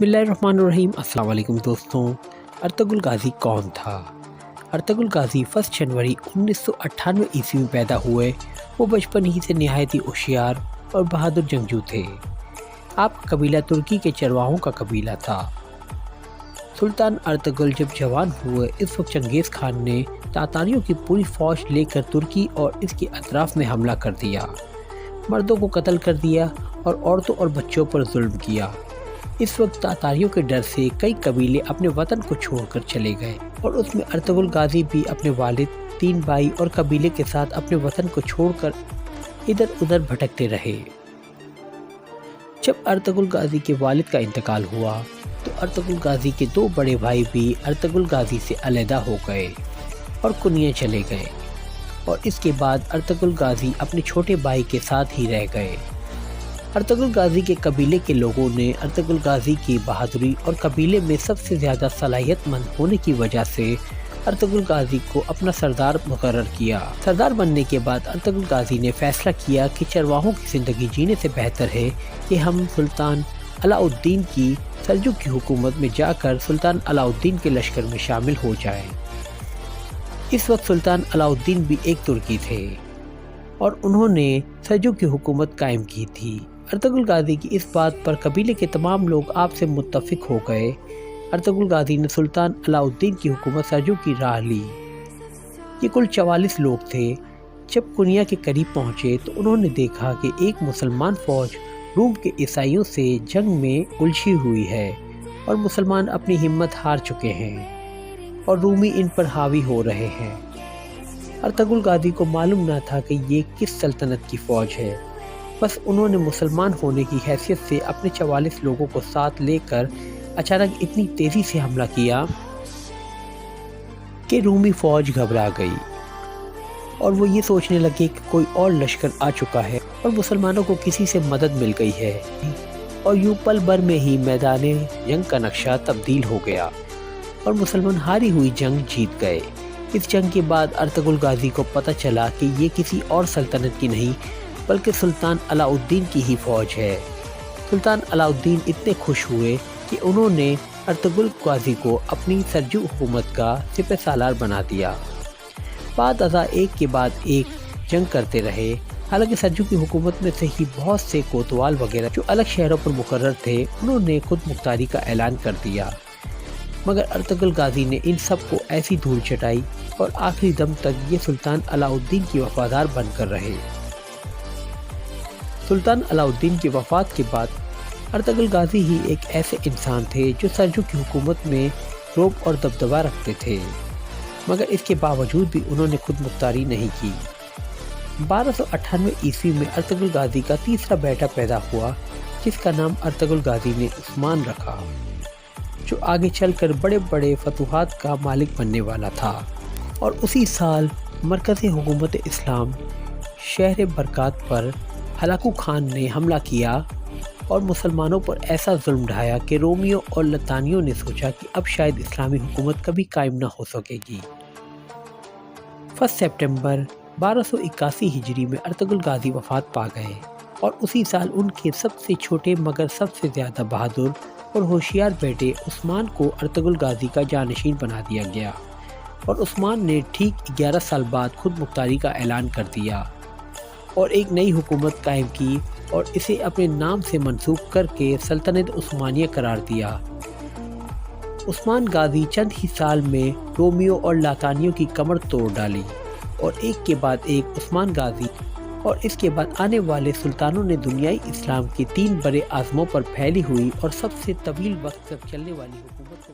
बिस्मिल्लाहिर्रहमानिर्रहीम। अस्सलाम वालेकुम दोस्तों। अर्तुगरुल गाज़ी कौन था? अर्तुगरुल गाज़ी 1 जनवरी 1998 ईस्वी में पैदा हुए। वो बचपन ही से नहायत ही होशियार और बहादुर जंगजू थे। आपका कबीला तुर्की के चरवाहों का कबीला था। सुल्तान अर्तुगरुल जब जवान हुए, इस वक्त चंगेज़ खान ने तातारियों की पूरी फ़ौज लेकर तुर्की और इसके अतराफ़ में हमला कर दिया। मर्दों को कत्ल कर दिया और औरतों और बच्चों पर जुल्म किया। इस वक्त तातारियों के डर से कई कबीले अपने वतन को छोड़कर चले गए और उसमें अर्तुगरुल गाज़ी भी अपने वालिद, 3 भाई और कबीले के साथ अपने वतन को छोड़कर इधर उधर भटकते रहे। जब अर्तुगरुल गाज़ी के वालिद का इंतकाल हुआ तो अर्तुगरुल गाज़ी के 2 बड़े भाई भी अर्तुगरुल गाज़ी से अलहदा हो गए और कुनिया चले गए और इसके बाद अर्तुगरुल गाज़ी अपने छोटे भाई के साथ ही रह गए। अर्तुगरुल गाज़ी के कबीले के लोगों ने अर्तुगरुल गाज़ी की बहादुरी और कबीले में सबसे ज़्यादा सलाहियतमंद होने की वजह से अर्तुगरुल गाज़ी को अपना सरदार मुकर्रर किया। सरदार बनने के बाद अर्तुगरुल गाज़ी ने फैसला किया कि चरवाहों की ज़िंदगी जीने से बेहतर है कि हम सुल्तान अलाउद्दीन की सल्जुक की हुकूमत में जाकर सुल्तान अलाउद्दीन के लश्कर में शामिल हो जाएं। इस वक्त सुल्तान अलाउद्दीन भी एक तुर्की थे और उन्होंने सल्जुक की हुकूमत कायम की थी। अर्तुगरुल गाज़ी की इस बात पर कबीले के तमाम लोग आपसे मुत्तफ़िक हो गए। अर्तुगरुल गाज़ी ने सुल्तान अलाउद्दीन की हुकूमत सल्जुक की राह ली। ये कुल 44 लोग थे। जब कुनिया के करीब पहुँचे तो उन्होंने देखा कि एक मुसलमान फ़ौज रूम के ईसाइयों से जंग में उलझी हुई है और मुसलमान अपनी हिम्मत हार चुके हैं और रूमी इन पर हावी हो रहे हैं। अर्तुगरुल गाज़ी को मालूम न था कि ये किस सल्तनत की फ़ौज है। बस उन्होंने मुसलमान होने की हैसियत से अपने 44 लोगों को साथ लेकर अचानक इतनी तेज़ी से हमला किया कि रूमी फ़ौज घबरा गई और वो ये सोचने लगे कि कोई और लश्कर आ चुका है और मुसलमानों को किसी से मदद मिल गई है और यूं पल भर में ही मैदान जंग का नक्शा तब्दील हो गया और मुसलमान हारी हुई जंग जीत गए। इस जंग के बाद अर्तुगरुल गाज़ी को पता चला कि ये किसी और सल्तनत की नहीं बल्कि सुल्तान अलाउद्दीन की ही फ़ौज है। सुल्तान अलाउद्दीन इतने खुश हुए कि उन्होंने अर्तुगरुल गाज़ी को अपनी सल्जुक हुकूमत का सिपहसालार बना दिया। बाद अज़ा एक के बाद एक जंग करते रहे। हालांकि सल्जुक की हुकूमत में से ही बहुत से कोतवाल वगैरह जो अलग शहरों पर मुकर्रर थे, उन्होंने खुद मुख्तारी का ऐलान कर दिया, मगर अर्तुगरुल गाज़ी ने इन सब को ऐसी धूल चटाई और आखिरी दम तक ये सुल्तान अलाउद्दीन की वफादार बनकर रहे। सुल्तान अलाउद्दीन की वफ़ात के बाद अर्तुगरुल गाज़ी ही एक ऐसे इंसान थे जो सल्जुक की हुकूमत में रोब और दबदबा रखते थे, मगर इसके बावजूद भी उन्होंने खुद मुख्तारी नहीं की। 1298 ईस्वी में अर्तुगरुल गाज़ी का तीसरा बेटा पैदा हुआ जिसका नाम अर्तुगरुल गाज़ी ने उस्मान रखा, जो आगे चलकर बड़े बड़े फतूहात का मालिक बनने वाला था। और उसी साल मरकज़ी हुकूमत इस्लाम शहर बरकात पर हलाकू खान ने हमला किया और मुसलमानों पर ऐसा जुल्म ढाया कि रोमियों और लतानियों ने सोचा कि अब शायद इस्लामी हुकूमत कभी कायम न हो सकेगी। 1 सितंबर 1281 हिजरी में अर्तुगरुल गाज़ी वफ़ात पा गए और उसी साल उनके सबसे छोटे मगर सबसे ज़्यादा बहादुर और होशियार बेटे उस्मान को अर्तुगरुल गाज़ी का जानशीन बना दिया गया और उस्मान ने ठीक 11 साल बाद खुद मुख्तारी का ऐलान कर दिया और एक नई हुकूमत कायम की और इसे अपने नाम से मंसूब करके सल्तनत उस्मानिया करार दिया। उस्मान गाज़ी चंद ही साल में रोमियो और लातानियों की कमर तोड़ डाली और एक के बाद एक उस्मान गाज़ी और इसके बाद आने वाले सुल्तानों ने दुनियाई इस्लाम के 3 बड़े आज़मों पर फैली हुई और सबसे तवील वक्त तक चलने वाली हुकूमत को